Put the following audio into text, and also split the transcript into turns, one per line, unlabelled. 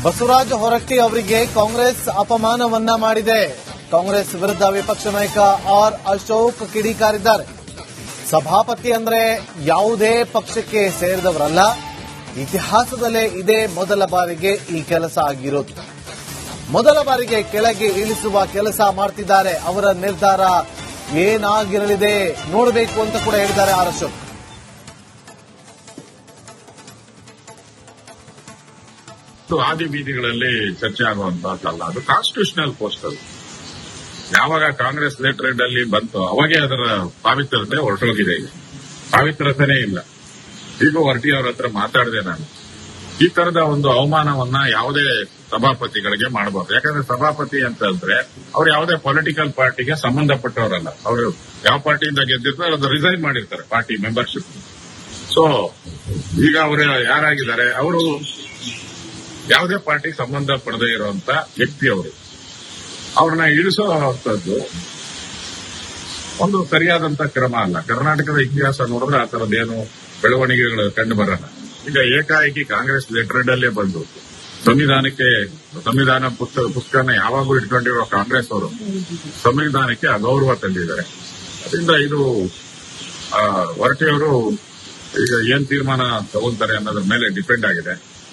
ಬಸವರಾಜ ಹೊರಟ್ಟಿ ಅವರಿಗೆ ಕಾಂಗ್ರೆಸ್ ಅಪಮಾನವನ್ನ ಮಾಡಿದೆ. ಕಾಂಗ್ರೆಸ್ ವಿರುದ್ಧ ವಿಪಕ್ಷ ನಾಯಕ ಆರ್ ಅಶೋಕ್ ಕಿಡಿಕಾರಿದ್ದಾರೆ. ಸಭಾಪತಿ ಅಂದ್ರೆ ಯಾವುದೇ ಪಕ್ಷಕ್ಕೆ ಸೇರಿದವರಲ್ಲ. ಇತಿಹಾಸದಲ್ಲೇ ಇದೇ ಮೊದಲ ಬಾರಿಗೆ ಈ ಕೆಲಸ ಆಗಿರೋದು. ಮೊದಲ ಬಾರಿಗೆ ಕೆಳಗೆ ಇಳಿಸುವ ಕೆಲಸ ಮಾಡ್ತಿದ್ದಾರೆ. ಅವರ ನಿರ್ಧಾರ ಏನಾಗಿರಲಿದೆ ನೋಡಬೇಕು ಅಂತ ಕೂಡ ಹೇಳಿದ್ದಾರೆ ಆರ್ ಅಶೋಕ್.
ಆದಿ ಬೀದಿಗಳಲ್ಲಿ ಚರ್ಚೆ ಆಗುವಂತಹದ್ದಲ್ಲ, ಅದು ಕಾನ್ಸ್ಟಿಟ್ಯೂಷನಲ್ ಪೋಸ್ಟ್. ಅದು ಯಾವಾಗ ಕಾಂಗ್ರೆಸ್ ಲೆಟರ್ ಅಲ್ಲಿ ಬಂತು ಅವಾಗೇ ಅದರ ಪಾವಿತ್ರತೆ ಹೊರಟೋಗಿದೆ. ಈಗ ಪಾವಿತ್ರತೆನೇ ಇಲ್ಲ. ಈಗ ಹೊರಟಿ ಅವ್ರ ಹತ್ರ ಮಾತಾಡಿದೆ ನಾನು. ಈ ತರದ ಒಂದು ಅವಮಾನವನ್ನ ಯಾವುದೇ ಸಭಾಪತಿಗಳಿಗೆ ಮಾಡಬಾರ್ದು. ಯಾಕಂದ್ರೆ ಸಭಾಪತಿ ಅಂತಂದ್ರೆ ಅವ್ರು ಯಾವುದೇ ಪೊಲಿಟಿಕಲ್ ಪಾರ್ಟಿಗೆ ಸಂಬಂಧಪಟ್ಟವರಲ್ಲ. ಅವರು ಯಾವ ಪಾರ್ಟಿಯಿಂದ ಗೆದ್ದಿರ್ತಾರೆ ಅದು ರಿಸೈನ್ ಮಾಡಿರ್ತಾರೆ ಪಾರ್ಟಿ ಮೆಂಬರ್ಶಿಪ್. ಸೊ ಈಗ ಅವರು ಯಾರಾಗಿದ್ದಾರೆ, ಅವರು ಯಾವುದೇ ಪಾರ್ಟಿಗೆ ಸಂಬಂಧ ಪಡದೇ ಇರುವಂತ ವ್ಯಕ್ತಿ. ಅವರು ಅವ್ರನ್ನ ಇಳಿಸುವಂತದ್ದು ಒಂದು ಸರಿಯಾದಂತ ಕ್ರಮ ಅಲ್ಲ. ಕರ್ನಾಟಕದ ಇತಿಹಾಸ ನೋಡಿದ್ರೆ ಆ ತರದ್ದೇನು ಬೆಳವಣಿಗೆಗಳು ಕಂಡು ಬರಲ್ಲ. ಈಗ ಏಕಾಏಕಿ ಕಾಂಗ್ರೆಸ್ ಲೆಟರ್ ಅಲ್ಲೇ ಬಂದು ಸಂವಿಧಾನ ಪುಸ್ತಕನ ಯಾವಾಗೂ ಇಟ್ಕೊಂಡಿರೋ ಕಾಂಗ್ರೆಸ್ ಅವರು ಸಂವಿಧಾನಕ್ಕೆ ಅಗೌರವ ತಂದಿದ್ದಾರೆ. ಅದರಿಂದ ಇದು ಹೊರಟಿಯವರು ಈಗ ಏನ್ ತೀರ್ಮಾನ ತಗೊಳ್ತಾರೆ ಅನ್ನೋದ್ರ ಮೇಲೆ ಡಿಪೆಂಡ್ ಆಗಿದೆ.